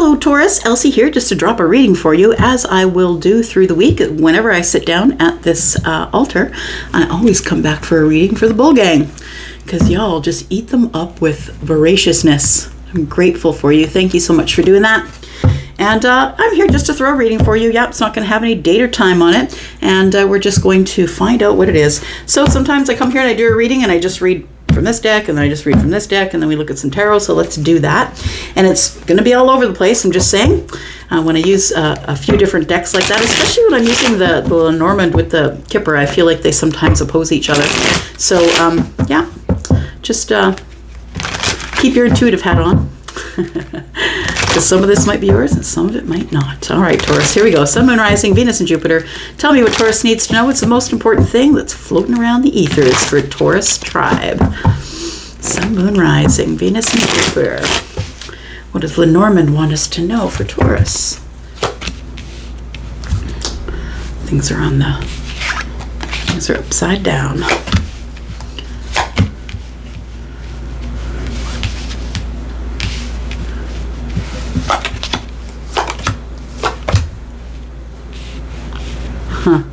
Hello Taurus, Elsie here just to drop a reading for you, as I will do through the week. Whenever I sit down at this altar, I always come back for a reading for the bull gang, because y'all just eat them up with voraciousness. I'm grateful for you. Thank you so much for doing that. And I'm here just to throw a reading for you. Yep, it's not going to have any date or time on it, and we're just going to find out what it is. So sometimes I come here and I do a reading and I just read from this deck, and then I just read from this deck, and then we look at some tarot. So let's do that. And it's going to be all over the place, I'm just saying. When I use a few different decks like that, especially when I'm using the Lenormand with the Kipper, I feel like they sometimes oppose each other. So yeah, just keep your intuitive hat on. Because some of this might be yours and some of it might not. All right, Taurus, here we go. Sun, Moon, Rising, Venus, and Jupiter. Tell me what Taurus needs to know. What's the most important thing that's floating around the ethers for Taurus tribe? Sun, Moon, Rising, Venus, and Jupiter. What does Lenormand want us to know for Taurus? Things are upside down. Huh.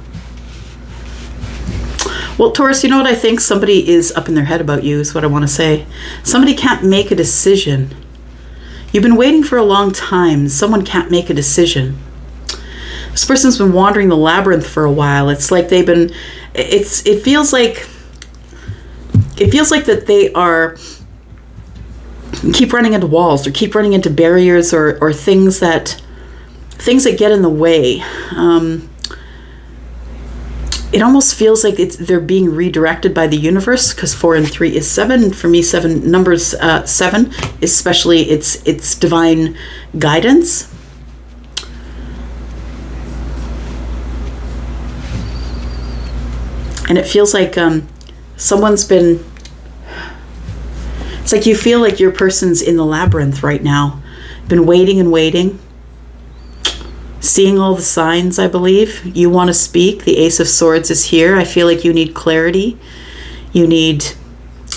Well, Taurus, you know what I think? Somebody is up in their head about you, is what I want to say. Somebody can't make a decision. You've been waiting for a long time. Someone can't make a decision. This person's been wandering the labyrinth for a while. It's like they've been, it feels like that they are, keep running into walls or keep running into barriers or things that get in the way. It almost feels like they're being redirected by the universe, because 4 and 3 is 7. For me, 7 numbers 7, especially it's divine guidance. And it feels like someone's been. It's like you feel like your person's in the labyrinth right now, been waiting and waiting. Seeing all the signs, I believe. You want to speak. The Ace of Swords is here. I feel like you need clarity. You need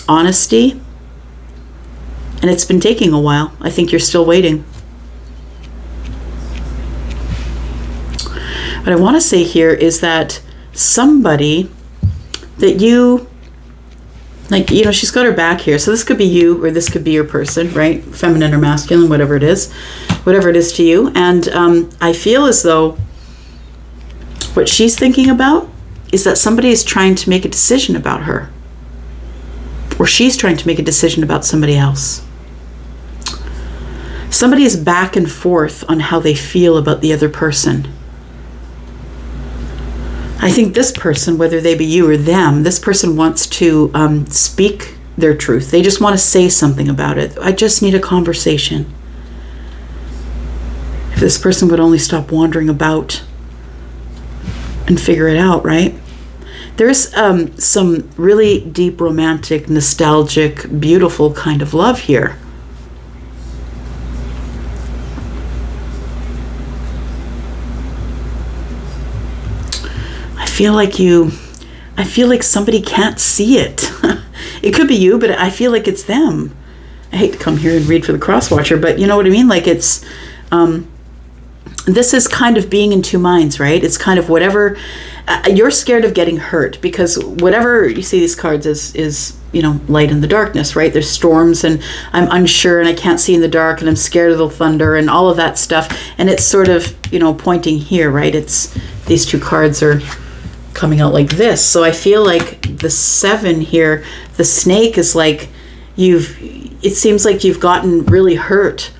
honesty. And it's been taking a while. I think you're still waiting. What I want to say here is that somebody that you, like, you know, she's got her back here. So this could be you, or this could be your person, right? Feminine or masculine, whatever it is to you. And I feel as though what she's thinking about is that somebody is trying to make a decision about her, or she's trying to make a decision about somebody else. Somebody is back and forth on how they feel about the other person. I think this person, whether they be you or them, this person wants to speak their truth. They just want to say something about it. I just need a conversation. If this person would only stop wandering about and figure it out, right? There's some really deep, romantic, nostalgic, beautiful kind of love here. I feel like somebody can't see it. It could be you, but I feel like it's them. I hate to come here and read for the cross-watcher, but you know what I mean? Like it's, this is kind of being in two minds, right? It's kind of whatever, you're scared of getting hurt, because whatever you see these cards is, you know, light in the darkness, right? There's storms, and I'm unsure, and I can't see in the dark, and I'm scared of the thunder and all of that stuff. And it's sort of, you know, pointing here, right? It's, these two cards are coming out like this. So I feel like the 7 here, the snake, is like it seems like you've gotten really hurt.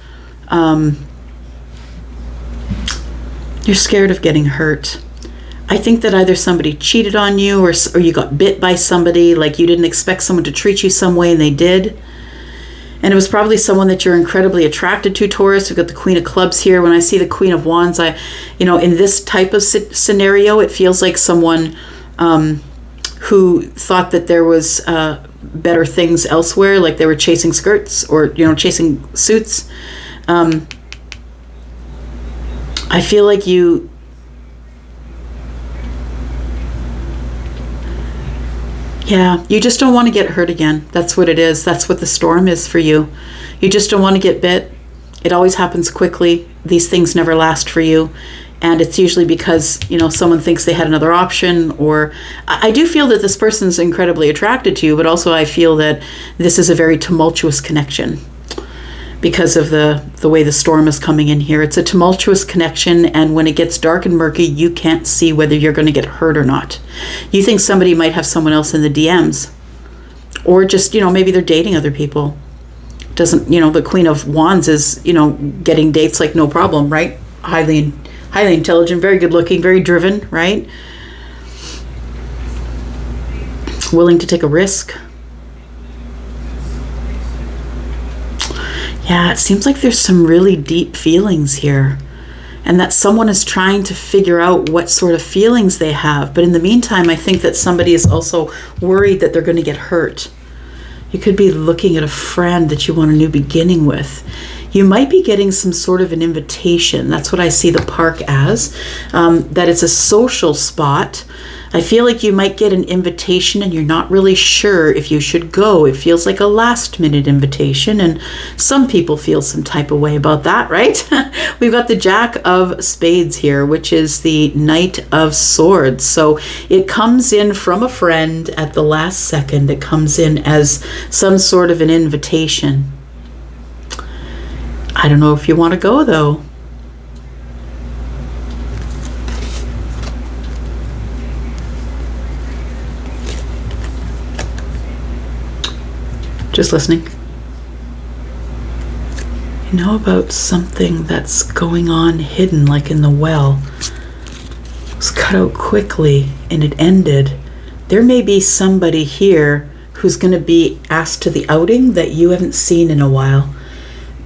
You're scared of getting hurt. I think that either somebody cheated on you, or you got bit by somebody, like you didn't expect someone to treat you some way and they did. And it was probably someone that you're incredibly attracted to, Taurus. We've got the Queen of Clubs here. When I see the Queen of Wands, in this type of scenario, it feels like someone who thought that there was better things elsewhere, like they were chasing skirts or, you know, chasing suits. I feel like you Yeah, you just don't want to get hurt again. That's what it is. That's what the storm is for you. You just don't want to get bit. It always happens quickly. These things never last for you. And it's usually because, someone thinks they had another option, or I do feel that this person's incredibly attracted to you, but also I feel that this is a very tumultuous connection because of the way the storm is coming in here. It's a tumultuous connection, and when it gets dark and murky, you can't see whether you're going to get hurt or not. You think somebody might have someone else in the DMs, or just, maybe they're dating other people. Doesn't, the Queen of Wands is, getting dates like no problem, right? Highly intelligent, very good looking, very driven, right? Willing to take a risk. Yeah, it seems like there's some really deep feelings here, and that someone is trying to figure out what sort of feelings they have. But in the meantime, I think that somebody is also worried that they're going to get hurt. You could be looking at a friend that you want a new beginning with. You might be getting some sort of an invitation. That's what I see the park as, that it's a social spot. I feel like you might get an invitation and you're not really sure if you should go. It feels like a last minute invitation, and some people feel some type of way about that, right? We've got the Jack of Spades here, which is the Knight of Swords. So it comes in from a friend at the last second. It comes in as some sort of an invitation. I don't know if you want to go, though. Just listening. You know about something that's going on hidden, like in the well. It was cut out quickly and it ended. There may be somebody here who's going to be asked to the outing that you haven't seen in a while.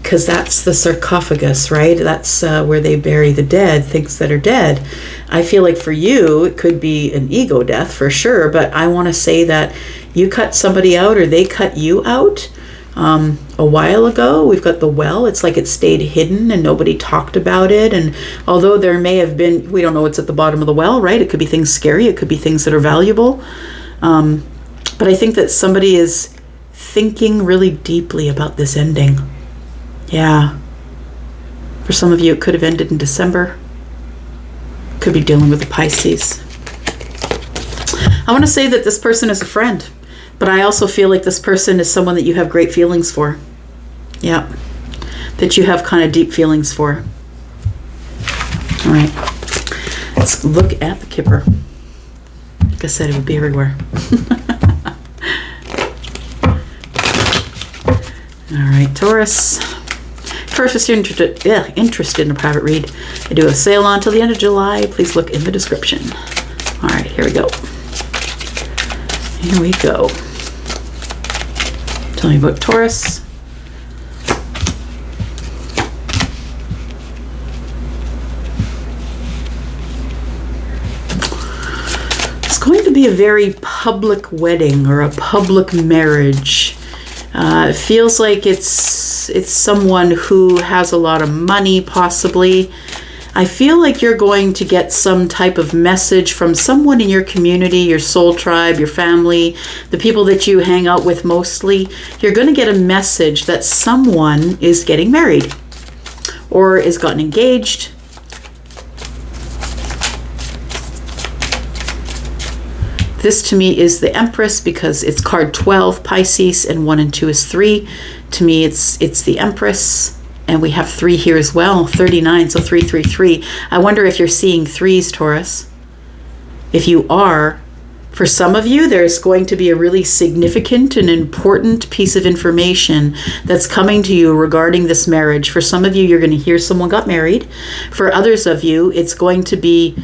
Because that's the sarcophagus, right? That's where they bury the dead, things that are dead. I feel like for you, it could be an ego death for sure, but I want to say that you cut somebody out or they cut you out a while ago. We've got the well. It's like it stayed hidden and nobody talked about it. And although there may have been, we don't know what's at the bottom of the well, right? It could be things scary. It could be things that are valuable. But I think that somebody is thinking really deeply about this ending. Yeah. For some of you, it could have ended in December. Could be dealing with the Pisces. I want to say that this person is a friend, but I also feel like this person is someone that you have great feelings for. Yeah. That you have kind of deep feelings for. All right. Let's look at the Kipper. Like I said, it would be everywhere. All right, Taurus. If you're interested in a private read, I do a sale on until the end of July. Please look in the description. All right, here we go. Here we go. Tell me about Taurus. It's going to be a very public wedding or a public marriage. It feels like it's someone who has a lot of money, possibly. I feel like you're going to get some type of message from someone in your community, your soul tribe, your family, the people that you hang out with mostly. You're going to get a message that someone is getting married or is gotten engaged. This to me is the Empress because it's card 12, Pisces, and 1 and 2 is 3. To me, it's the Empress, and we have 3 here as well, 39, so 333. I wonder if you're seeing 3s, Taurus. If you are, for some of you, there's going to be a really significant and important piece of information that's coming to you regarding this marriage. For some of you, you're going to hear someone got married. For others of you, it's going to be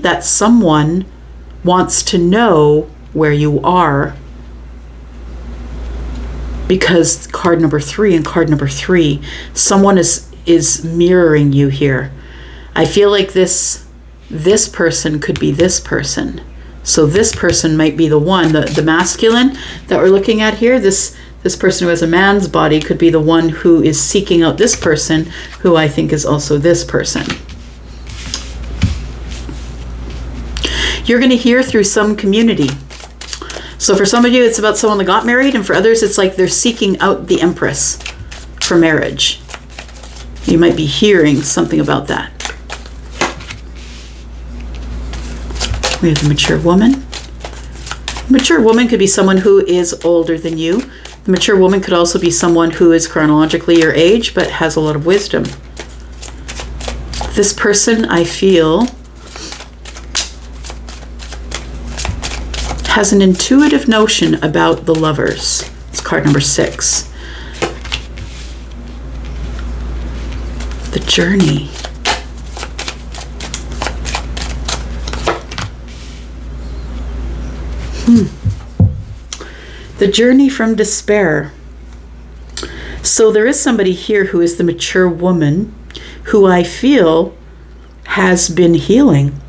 that someone wants to know where you are, because card number 3 and card number 3, someone is mirroring you here. I feel like this person could be this person. So this person might be the one, the masculine that we're looking at here. This person who has a man's body could be the one who is seeking out this person, who I think is also this person. You're going to hear through some community. So for some of you, it's about someone that got married, and for others, it's like they're seeking out the Empress for marriage. You might be hearing something about that. We have the mature woman. Mature woman could be someone who is older than you. The mature woman could also be someone who is chronologically your age, but has a lot of wisdom. This person, I feel, has an intuitive notion about the lovers. It's card number 6. The journey. The journey from despair. So there is somebody here who is the mature woman who I feel has been healing.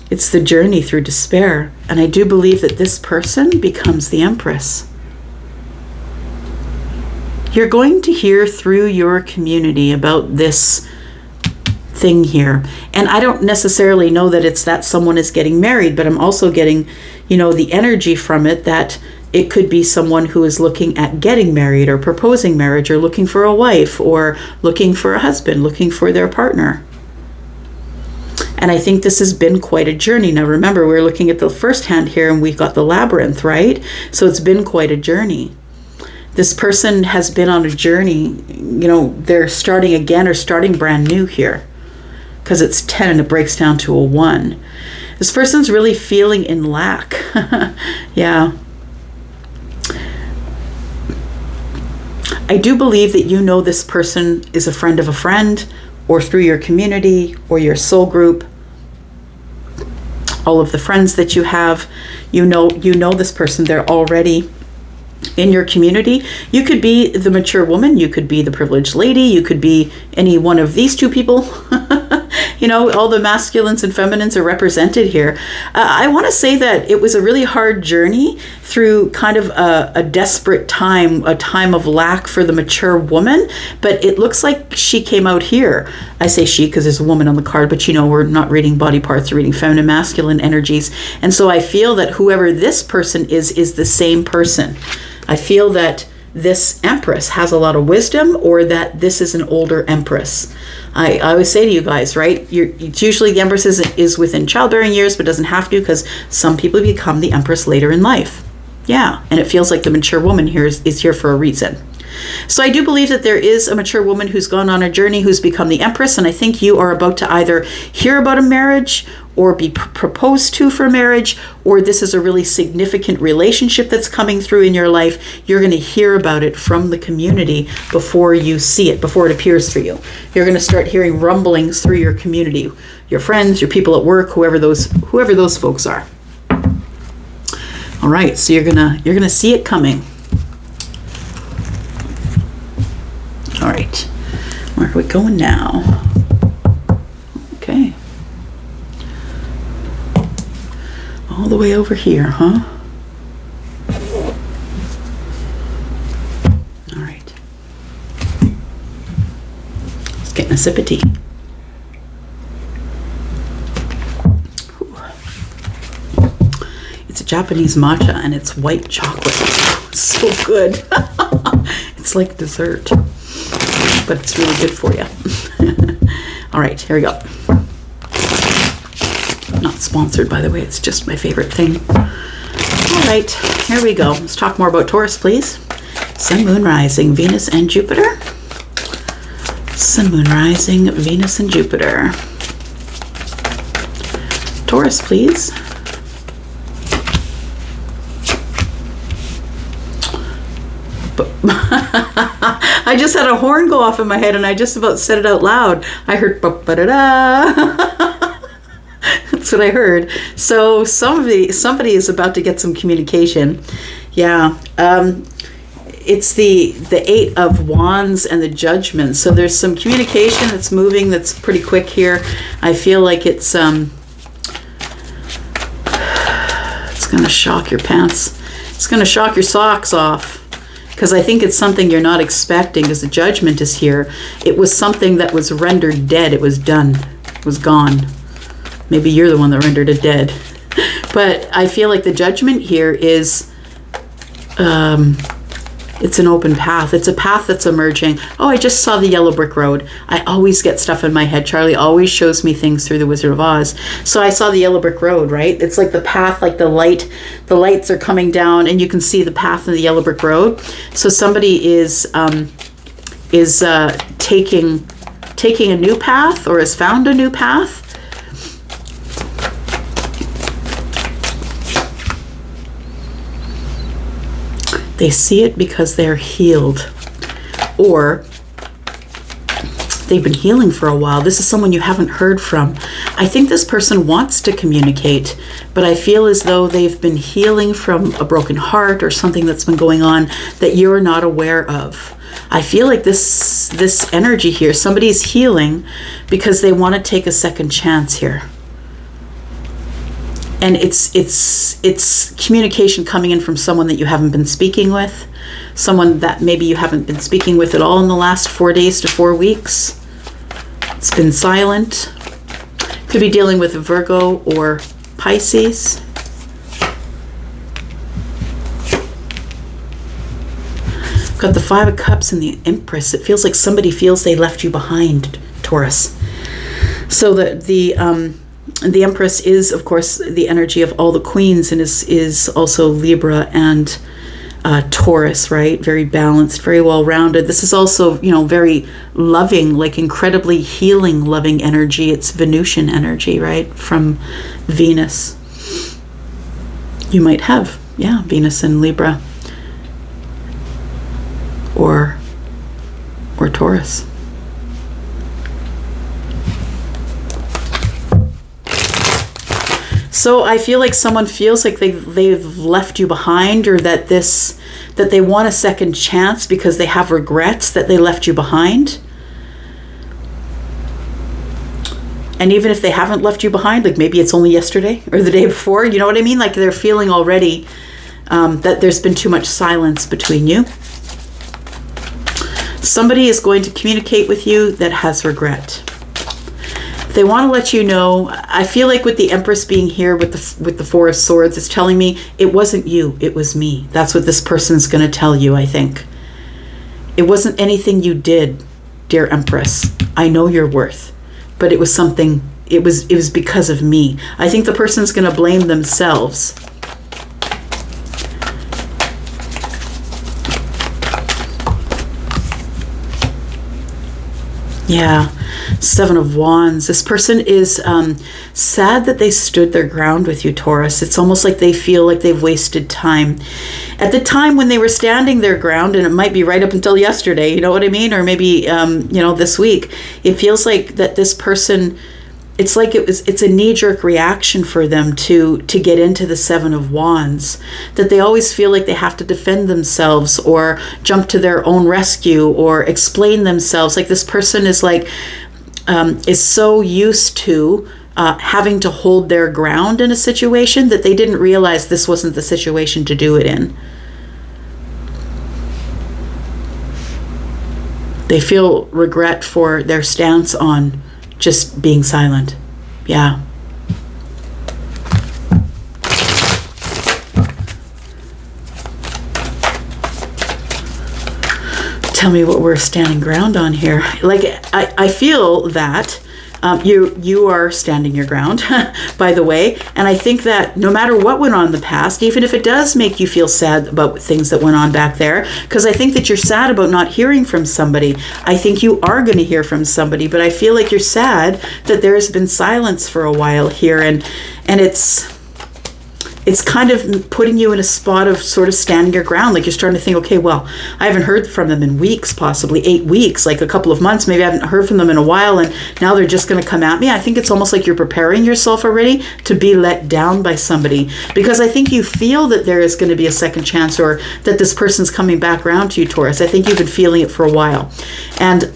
It's the journey through despair. And I do believe that this person becomes the Empress. You're going to hear through your community about this thing here. And I don't necessarily know that it's that someone is getting married, but I'm also getting, the energy from it that it could be someone who is looking at getting married or proposing marriage or looking for a wife or looking for a husband, looking for their partner. And I think this has been quite a journey. Now remember, we're looking at the first hand here and we've got the labyrinth, right? So it's been quite a journey. This person has been on a journey, they're starting again or starting brand new here because it's 10 and it breaks down to a 1. This person's really feeling in lack. Yeah. I do believe that this person is a friend of a friend, or through your community or your soul group. All of the friends that you have, you know this person. They're already in your community. You could be the mature woman, you could be the privileged lady, you could be any one of these two people. All the masculines and feminines are represented here. I want to say that it was a really hard journey through kind of a desperate time, a time of lack for the mature woman, but it looks like she came out here. I say she because there's a woman on the card, but we're not reading body parts, we're reading feminine, masculine energies. And so I feel that whoever this person is the same person. I feel that this Empress has a lot of wisdom, or that this is an older Empress. I always say to you guys, right? It's usually the Empress is within childbearing years, but doesn't have to, because some people become the Empress later in life. Yeah, and it feels like the mature woman here is here for a reason. So I do believe that there is a mature woman who's gone on a journey, who's become the Empress, and I think you are about to either hear about a marriage or be proposed to for marriage, or this is a really significant relationship that's coming through in your life. You're going to hear about it from the community before you see it, before it appears for you. You're going to start hearing rumblings through your community, your friends, your people at work, whoever those folks are. All right, so you're gonna see it coming. All right, where are we going now? Okay. All the way over here, huh? All right. Just getting a sip of tea. It's a Japanese matcha and it's white chocolate. It's so good. It's like dessert, but it's really good for you. All right, here we go. Not sponsored, by the way. It's just my favorite thing. All right, here we go. Let's talk more about Taurus, please. Sun, Moon, Rising, Venus, and Jupiter. Sun, Moon, Rising, Venus, and Jupiter. Taurus, please. I just had a horn go off in my head and I just about said it out loud. I heard ba-ba-da-da. That's what I heard. So somebody is about to get some communication. Yeah. It's the 8 of Wands and the Judgment. So there's some communication that's moving that's pretty quick here. I feel like it's going to shock your pants. It's going to shock your socks off. Because I think it's something you're not expecting, because the Judgment is here. It was something that was rendered dead. It was done. It was gone. Maybe you're the one that rendered it dead. But I feel like the Judgment here is it's an open path. It's a path that's emerging. Oh, I just saw the yellow brick road. I always get stuff in my head. Charlie always shows me things through the Wizard of Oz. So I saw the yellow brick road, right? It's like the path, like the lights are coming down and you can see the path in the yellow brick road. So somebody is taking a new path or has found a new path. They see it because they're healed, or they've been healing for a while. This is someone you haven't heard from. I think this person wants to communicate, but I feel as though they've been healing from a broken heart or something that's been going on that you're not aware of. I feel like this energy here, somebody's healing because they want to take a second chance here. And it's communication coming in from someone that you haven't been speaking with, someone that maybe you haven't been speaking with at all in the last 4 days to 4 weeks. It's been silent. Could be dealing with Virgo or Pisces. Got the Five of Cups and the Empress. It feels like somebody feels they left you behind, Taurus. So the Empress is, of course, the energy of all the queens and is also Libra and Taurus, right? Very balanced, very well-rounded. This is also, very loving, like incredibly healing, loving energy. It's Venusian energy, right? From Venus. You might have, Venus in Libra or Taurus. So I feel like someone feels like they've left you behind, or that they want a second chance because they have regrets that they left you behind. And even if they haven't left you behind, like maybe it's only yesterday or the day before, you know what I mean? Like they're feeling already that there's been too much silence between you. Somebody is going to communicate with you that has regret. They want to let you know. I feel like with the Empress being here with the Four of Swords, it's telling me it wasn't you, it was me. That's what this person's going to tell you, I think. It wasn't anything you did, dear Empress. I know your worth, but it was something, it was because of me. I think the person's going to blame themselves. Yeah. Seven of Wands. This person is sad that they stood their ground with you, Taurus. It's almost like they feel like they've wasted time. At the time when they were standing their ground, and it might be right up until yesterday, you know what I mean? Or maybe, this week, it feels like that this person, it's like it's a knee-jerk reaction for them to get into the Seven of Wands, that they always feel like they have to defend themselves or jump to their own rescue or explain themselves. Like this person is like, is so used to having to hold their ground in a situation that they didn't realize this wasn't the situation to do it in. They feel regret for their stance on just being silent. Yeah. Tell me what we're standing ground on here. Like, I feel that you are standing your ground, by the way. And I think that no matter what went on in the past, even if it does make you feel sad about things that went on back there, because I think that you're sad about not hearing from somebody. I think you are going to hear from somebody, but I feel like you're sad that there's been silence for a while here. And it's kind of putting you in a spot of sort of standing your ground. Like you're starting to think, okay, well, I haven't heard from them in weeks, possibly 8 weeks, like a couple of months. Maybe I haven't heard from them in a while, and now they're just going to come at me. I think it's almost like you're preparing yourself already to be let down by somebody, because I think you feel that there is going to be a second chance, or that this person's coming back around to you, Taurus. I think you've been feeling it for a while. And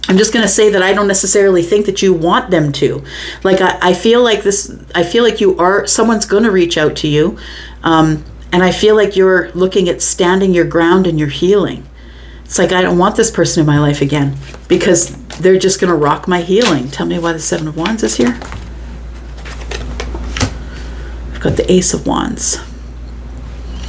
I'm just going to say that I don't necessarily think that you want them to. Like, I feel like someone's going to reach out to you. And I feel like you're looking at standing your ground and you're healing. It's like, I don't want this person in my life again because they're just going to rock my healing. Tell me why the Seven of Wands is here. I've got the Ace of Wands.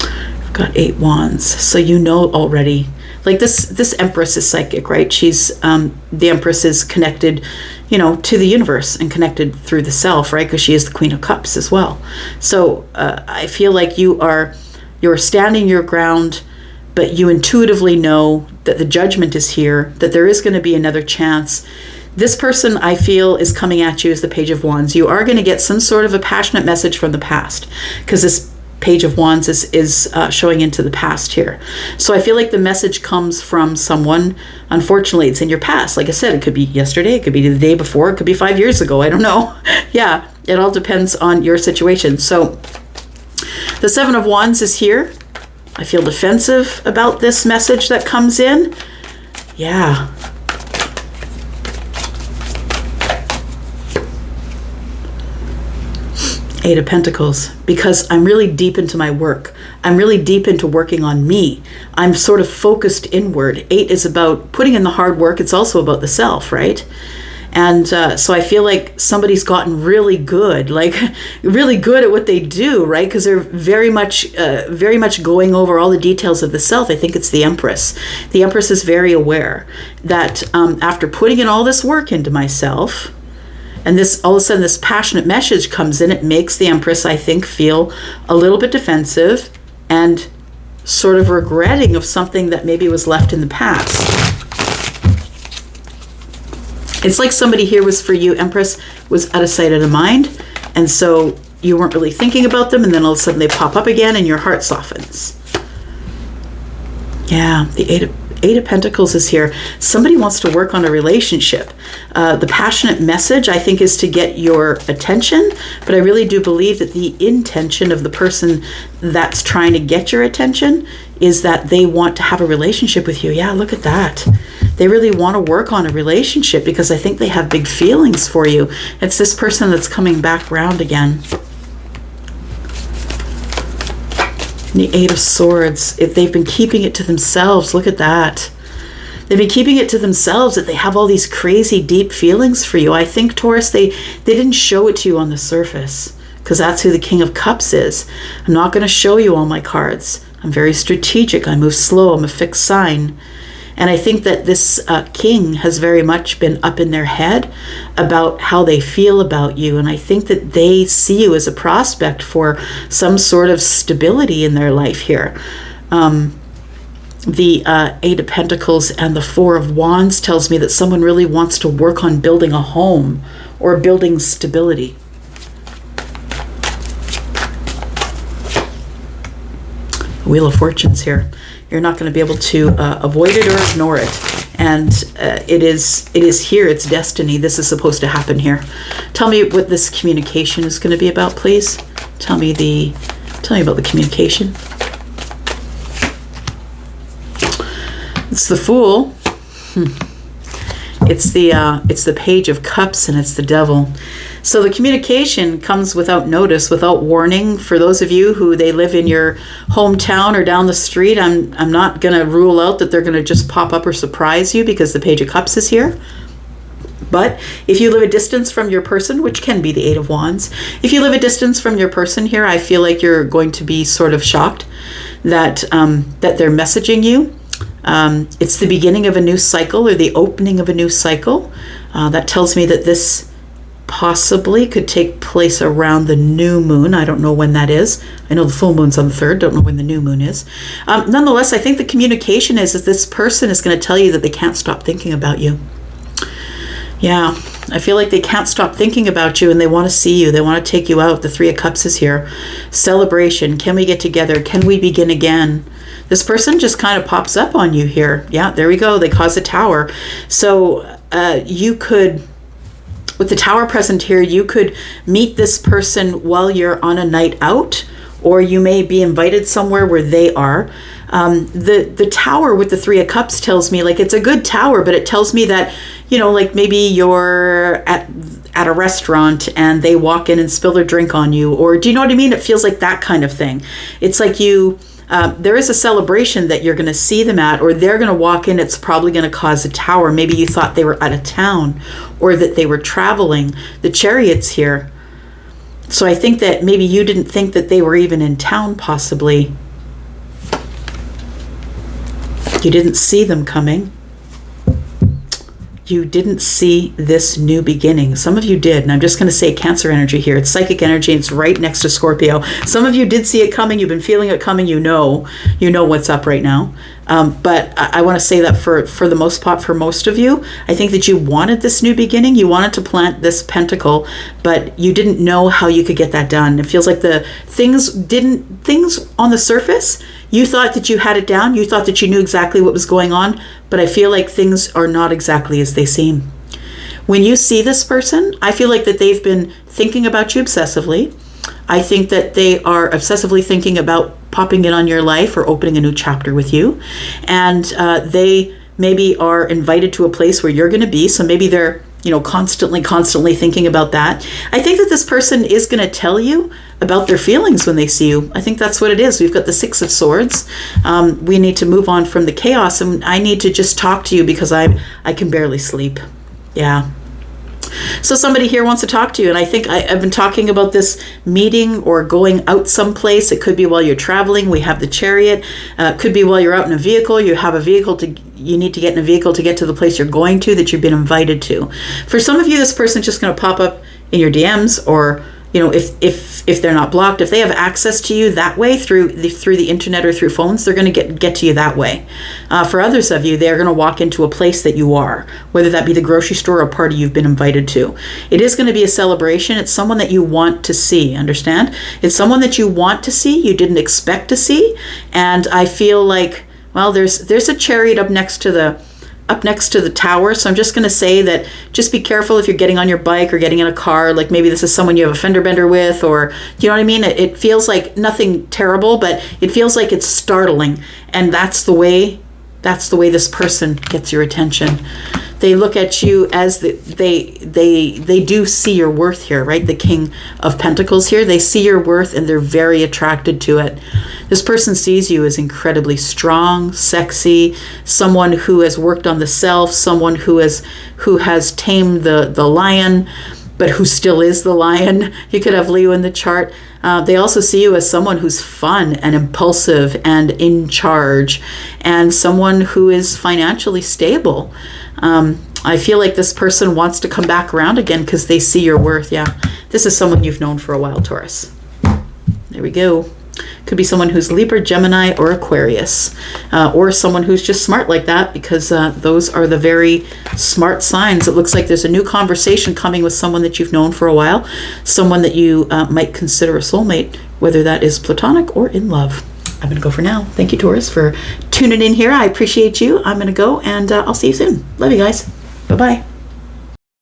I've got 8 wands. So you know already. Like this Empress is psychic, right? She's the Empress is connected, to the universe and connected through the self, right? Because she is the Queen of Cups as well. So I feel like you're standing your ground, but you intuitively know that the judgment is here, that there is going to be another chance. This person, I feel, is coming at you as the Page of Wands. You are going to get some sort of a passionate message from the past, because this Page of Wands is showing into the past here. So I feel like the message comes from someone. Unfortunately, it's in your past. Like I said, it could be yesterday, it could be the day before, it could be 5 years ago. I don't know. Yeah, it all depends on your situation. So the 7 of Wands is here. I feel defensive about this message that comes in. Yeah. Eight of Pentacles, because I'm really deep into my work. I'm really deep into working on me. I'm sort of focused inward. 8 is about putting in the hard work. It's also about the self, right? And so I feel like somebody's gotten really good, really good at what they do, right? Because they're very much going over all the details of the self. I think it's the Empress. The Empress is very aware that after putting in all this work into myself, and this, all of a sudden, this passionate message comes in. It makes the Empress, I think, feel a little bit defensive and sort of regretting of something that maybe was left in the past. It's like somebody here was for you, Empress, was out of sight, out of mind. And so you weren't really thinking about them. And then all of a sudden they pop up again and your heart softens. Yeah, the Eight of Pentacles is here. Somebody wants to work on a relationship. The passionate message, I think, is to get your attention, but I really do believe that the intention of the person that's trying to get your attention is that they want to have a relationship with you. Yeah, look at that. They really want to work on a relationship because I think they have big feelings for you. It's this person that's coming back around again. The Eight of Swords, if they've been keeping it to themselves, look at that. They've been keeping it to themselves, that they have all these crazy deep feelings for you. I think, Taurus, they didn't show it to you on the surface, because that's who the King of Cups is. I'm not going to show you all my cards. I'm very strategic. I move slow. I'm a fixed sign. And I think that this king has very much been up in their head about how they feel about you. And I think that they see you as a prospect for some sort of stability in their life here. The Eight of Pentacles and the Four of Wands tells me that someone really wants to work on building a home or building stability. Wheel of Fortune's here. You're not going to be able to avoid it or ignore it. And it is here. It's destiny. This is supposed to happen here. Tell me what this communication is going to be about, please. Tell me about the communication. It's the Fool. It's the Page of Cups, and it's the Devil. So the communication comes without notice, without warning. For those of you who they live in your hometown or down the street, I'm not going to rule out that they're going to just pop up or surprise you because the Page of Cups is here. But if you live a distance from your person, which can be the Eight of Wands, if you live a distance from your person here, I feel like you're going to be sort of shocked that that they're messaging you. It's the beginning of a new cycle or the opening of a new cycle. That tells me that this possibly could take place around the new moon. I don't know when that is. I know the full moon's on the 3rd. Don't know when the new moon is. Nonetheless, I think the communication is that this person is going to tell you that they can't stop thinking about you. Yeah, I feel like they can't stop thinking about you and they want to see you. They want to take you out. The Three of Cups is here. Celebration. Can we get together? Can we begin again? This person just kind of pops up on you here. Yeah, there we go. They cause a tower. So you could, with the Tower present here, you could meet this person while you're on a night out, or you may be invited somewhere where they are. The Tower with the Three of Cups tells me, like, it's a good tower, but it tells me that, like maybe you're at a restaurant and they walk in and spill their drink on you, or do you know what I mean? It feels like that kind of thing. It's like there is a celebration that you're going to see them at, or they're going to walk in. It's probably going to cause a tower. Maybe you thought they were out of town or that they were traveling. The Chariot's here. So I think that maybe you didn't think that they were even in town, possibly. You didn't see them coming. You didn't see this new beginning. Some of you did, and I'm just going to say Cancer energy here. It's psychic energy. It's right next to Scorpio. Some of you did see it coming. You've been feeling it coming. You know what's up right now. But I want to say that for the most part, for most of you, I think that you wanted this new beginning. You wanted to plant this pentacle, but you didn't know how you could get that done. It feels like the things on the surface, you thought that you had it down. You thought that you knew exactly what was going on, but I feel like things are not exactly as they seem. When you see this person, I feel like that they've been thinking about you obsessively. I think that they are obsessively thinking about popping in on your life or opening a new chapter with you. And they maybe are invited to a place where you're going to be. So maybe they're, constantly thinking about that. I think that this person is going to tell you about their feelings when they see you. I think that's what it is. We've got the Six of Swords. We need to move on from the chaos, and I need to just talk to you because I can barely sleep. Yeah. So somebody here wants to talk to you, and I think I've been talking about this meeting or going out someplace. It could be while you're traveling. We have the Chariot. It could be while you're out in a vehicle. You have a vehicle you need to get in a vehicle to get to the place you're going to that you've been invited to. For some of you, this person's just going to pop up in your DMs, or if they're not blocked, if they have access to you that way through the internet or through phones, they're going to get to you that way. For others of you, they're going to walk into a place that you are, whether that be the grocery store or a party you've been invited to. It is going to be a celebration. It's someone that you want to see, understand? It's someone that you want to see, you didn't expect to see, and I feel like, well, there's a chariot up next to the tower. So I'm just going to say that just be careful if you're getting on your bike or getting in a car, like maybe this is someone you have a fender bender with, or do you know what I mean? It feels like nothing terrible, but it feels like it's startling. And that's the way this person gets your attention. They look at you as they do see your worth here, right? The King of Pentacles here, they see your worth and they're very attracted to it. This person sees you as incredibly strong, sexy, someone who has worked on the self, someone who has tamed the lion, but who still is the lion. You could have Leo in the chart. They also see you as someone who's fun and impulsive and in charge, and someone who is financially stable. I feel like this person wants to come back around again because they see your worth. Yeah, this is someone you've known for a while, Taurus. There we go. Could be someone who's Libra, Gemini, or Aquarius, or someone who's just smart like that, because those are the very smart signs. It looks like there's a new conversation coming with someone that you've known for a while, someone that you might consider a soulmate, whether that is platonic or in love. I'm going to go for now. Thank you, Taurus, for tuning in here. I appreciate you. I'm going to go, and I'll see you soon. Love you guys. Bye-bye.